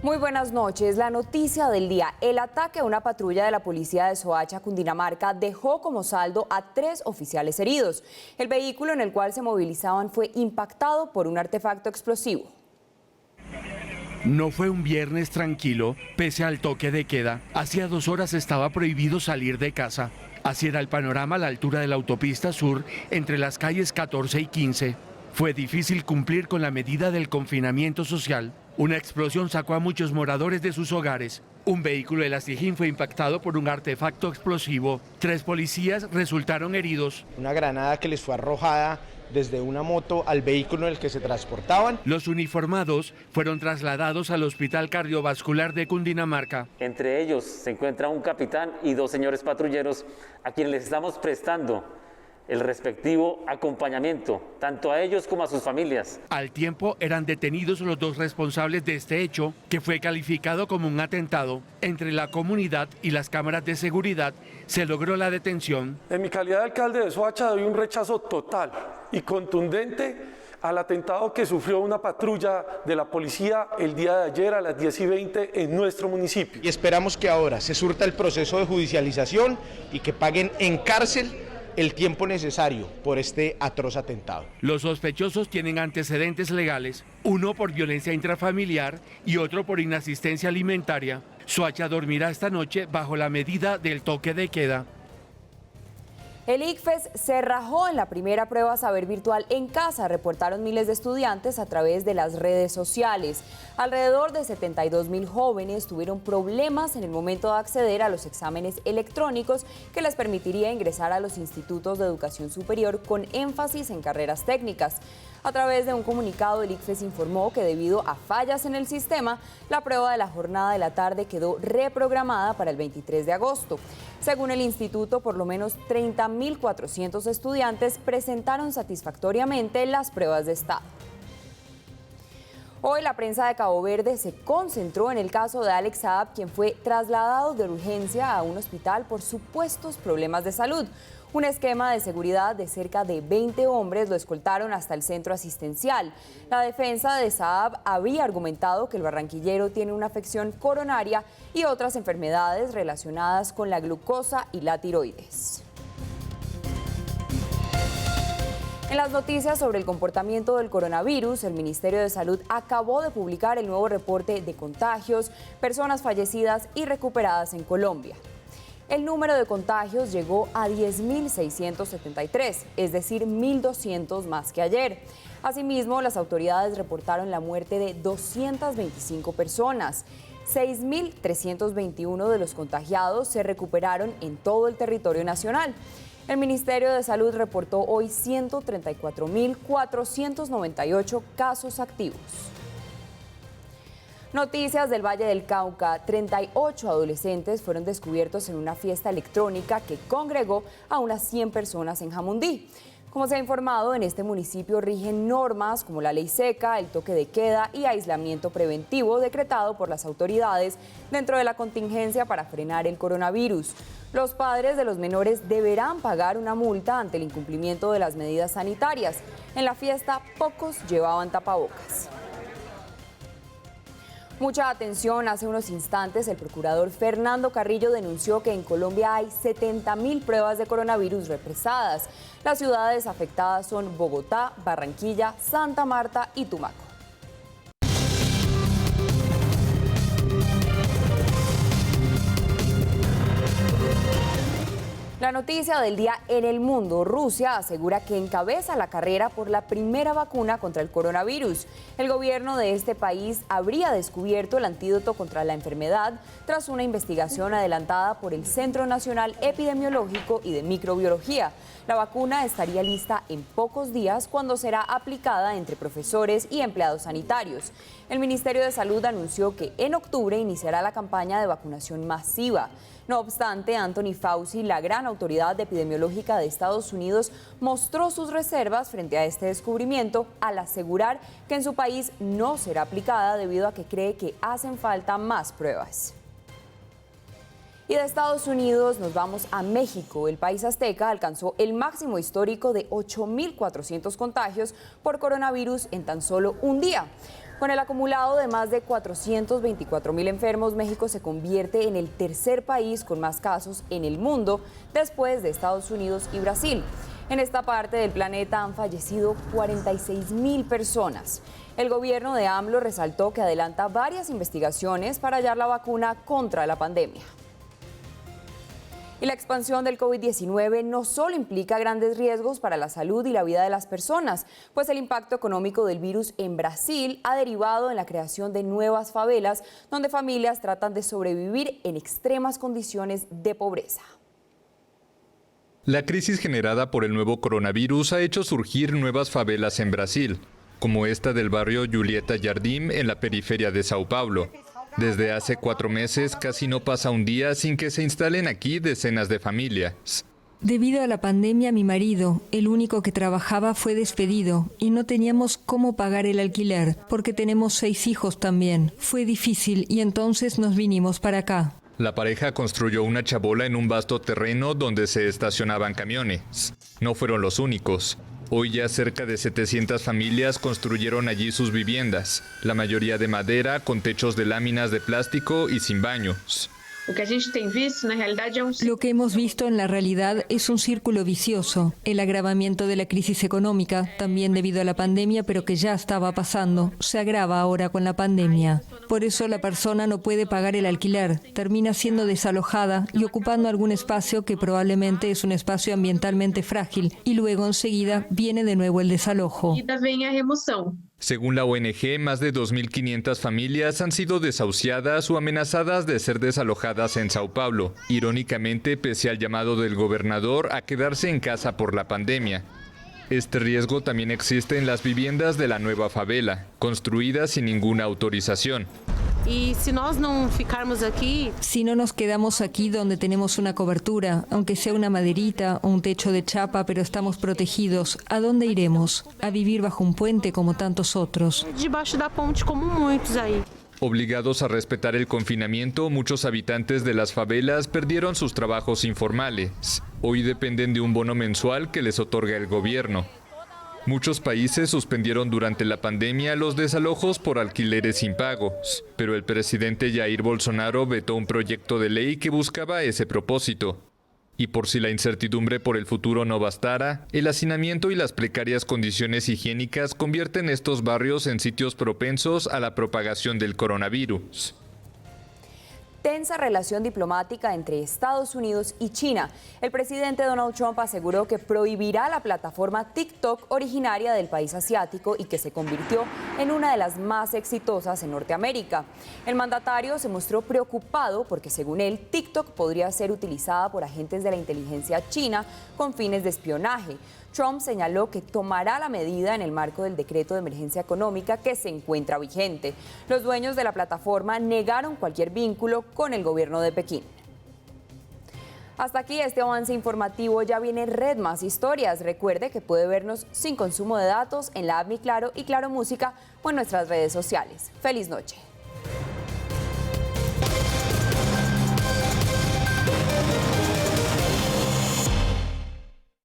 Muy buenas noches. La noticia del día. El ataque a una patrulla de la policía de Soacha, Cundinamarca, dejó como saldo a 3 oficiales heridos. El vehículo en el cual se movilizaban fue impactado por un artefacto explosivo. No fue un viernes tranquilo, pese al toque de queda. Hacía 2 horas estaba prohibido salir de casa. Así era el panorama a la altura de la autopista sur, entre las calles 14 y 15. Fue difícil cumplir con la medida del confinamiento social. Una explosión sacó a muchos moradores de sus hogares. Un vehículo de la SIJIN fue impactado por un artefacto explosivo. 3 policías resultaron heridos. Una granada que les fue arrojada desde una moto al vehículo en el que se transportaban. Los uniformados fueron trasladados al Hospital Cardiovascular de Cundinamarca. Entre ellos se encuentra un capitán y 2 señores patrulleros a quienes les estamos prestando el respectivo acompañamiento, tanto a ellos como a sus familias. Al tiempo eran detenidos los 2 responsables de este hecho, que fue calificado como un atentado. Entre la comunidad y las cámaras de seguridad se logró la detención. En mi calidad de alcalde de Soacha doy un rechazo total y contundente al atentado que sufrió una patrulla de la policía el día de ayer a las 10:20 en nuestro municipio. Y esperamos que ahora se surta el proceso de judicialización y que paguen en cárcel el tiempo necesario por este atroz atentado. Los sospechosos tienen antecedentes legales, uno por violencia intrafamiliar y otro por inasistencia alimentaria. Soacha dormirá esta noche bajo la medida del toque de queda. El ICFES se rajó en la primera prueba Saber Virtual en Casa, reportaron miles de estudiantes a través de las redes sociales. Alrededor de 72.000 jóvenes tuvieron problemas en el momento de acceder a los exámenes electrónicos que les permitiría ingresar a los institutos de educación superior con énfasis en carreras técnicas. A través de un comunicado, el ICFES informó que debido a fallas en el sistema, la prueba de la jornada de la tarde quedó reprogramada para el 23 de agosto. Según el instituto, por lo menos 30.400 estudiantes presentaron satisfactoriamente las pruebas de estado. Hoy la prensa de Cabo Verde se concentró en el caso de Alex Saab, quien fue trasladado de urgencia a un hospital por supuestos problemas de salud. Un esquema de seguridad de cerca de 20 hombres lo escoltaron hasta el centro asistencial. La defensa de Saab había argumentado que el barranquillero tiene una afección coronaria y otras enfermedades relacionadas con la glucosa y la tiroides. En las noticias sobre el comportamiento del coronavirus, el Ministerio de Salud acabó de publicar el nuevo reporte de contagios, personas fallecidas y recuperadas en Colombia. El número de contagios llegó a 10.673, es decir, 1.200 más que ayer. Asimismo, las autoridades reportaron la muerte de 225 personas. 6.321 de los contagiados se recuperaron en todo el territorio nacional. El Ministerio de Salud reportó hoy 134.498 casos activos. Noticias del Valle del Cauca. 38 adolescentes fueron descubiertos en una fiesta electrónica que congregó a unas 100 personas en Jamundí. Como se ha informado, en este municipio rigen normas como la ley seca, el toque de queda y aislamiento preventivo decretado por las autoridades dentro de la contingencia para frenar el coronavirus. Los padres de los menores deberán pagar una multa ante el incumplimiento de las medidas sanitarias. En la fiesta, pocos llevaban tapabocas. Mucha atención, hace unos instantes el procurador Fernando Carrillo denunció que en Colombia hay 70.000 pruebas de coronavirus represadas. Las ciudades afectadas son Bogotá, Barranquilla, Santa Marta y Tumaco. La noticia del día en el mundo. Rusia asegura que encabeza la carrera por la primera vacuna contra el coronavirus. El gobierno de este país habría descubierto el antídoto contra la enfermedad tras una investigación adelantada por el Centro Nacional Epidemiológico y de Microbiología. La vacuna estaría lista en pocos días cuando será aplicada entre profesores y empleados sanitarios. El Ministerio de Salud anunció que en octubre iniciará la campaña de vacunación masiva. No obstante, Anthony Fauci, la gran autoridad epidemiológica de Estados Unidos, mostró sus reservas frente a este descubrimiento al asegurar que en su país no será aplicada debido a que cree que hacen falta más pruebas. Y de Estados Unidos nos vamos a México. El país azteca alcanzó el máximo histórico de 8.400 contagios por coronavirus en tan solo un día. Con el acumulado de más de 424.000 enfermos, México se convierte en el tercer país con más casos en el mundo, después de Estados Unidos y Brasil. En esta parte del planeta han fallecido 46.000 personas. El gobierno de AMLO resaltó que adelanta varias investigaciones para hallar la vacuna contra la pandemia. Y la expansión del COVID-19 no solo implica grandes riesgos para la salud y la vida de las personas, pues el impacto económico del virus en Brasil ha derivado en la creación de nuevas favelas, donde familias tratan de sobrevivir en extremas condiciones de pobreza. La crisis generada por el nuevo coronavirus ha hecho surgir nuevas favelas en Brasil, como esta del barrio Julieta Jardim en la periferia de Sao Paulo. Desde hace 4 meses casi no pasa un día sin que se instalen aquí decenas de familias. Debido a la pandemia, mi marido, el único que trabajaba, fue despedido y no teníamos cómo pagar el alquiler, porque tenemos 6 hijos también. Fue difícil y entonces nos vinimos para acá. La pareja construyó una chabola en un vasto terreno donde se estacionaban camiones. No fueron los únicos. Hoy ya cerca de 700 familias construyeron allí sus viviendas, la mayoría de madera, con techos de láminas de plástico y sin baños. Lo que hemos visto en la realidad es un círculo vicioso, el agravamiento de la crisis económica, también debido a la pandemia, pero que ya estaba pasando, se agrava ahora con la pandemia. Por eso la persona no puede pagar el alquiler, termina siendo desalojada y ocupando algún espacio que probablemente es un espacio ambientalmente frágil, y luego enseguida viene de nuevo el desalojo. Según la ONG, más de 2.500 familias han sido desahuciadas o amenazadas de ser desalojadas en Sao Paulo, irónicamente pese al llamado del gobernador a quedarse en casa por la pandemia. Este riesgo también existe en las viviendas de la nueva favela, construidas sin ninguna autorización. Y si no nos quedamos aquí donde tenemos una cobertura, aunque sea una maderita o un techo de chapa, pero estamos protegidos, ¿a dónde iremos? A vivir bajo un puente como tantos otros. Debaixo da ponte como muitos aí. Obligados a respetar el confinamiento, muchos habitantes de las favelas perdieron sus trabajos informales. Hoy dependen de un bono mensual que les otorga el gobierno. Muchos países suspendieron durante la pandemia los desalojos por alquileres impagos, pero el presidente Jair Bolsonaro vetó un proyecto de ley que buscaba ese propósito. Y por si la incertidumbre por el futuro no bastara, el hacinamiento y las precarias condiciones higiénicas convierten estos barrios en sitios propensos a la propagación del coronavirus. Tensa relación diplomática entre Estados Unidos y China. El presidente Donald Trump aseguró que prohibirá la plataforma TikTok, originaria del país asiático y que se convirtió en una de las más exitosas en Norteamérica. El mandatario se mostró preocupado porque, según él, TikTok podría ser utilizada por agentes de la inteligencia china con fines de espionaje. Trump señaló que tomará la medida en el marco del decreto de emergencia económica que se encuentra vigente. Los dueños de la plataforma negaron cualquier vínculo con el gobierno de Pekín. Hasta aquí este avance informativo. Ya viene Red Más Historias. Recuerde que puede vernos sin consumo de datos en la app Mi Claro y Claro Música o en nuestras redes sociales. ¡Feliz noche!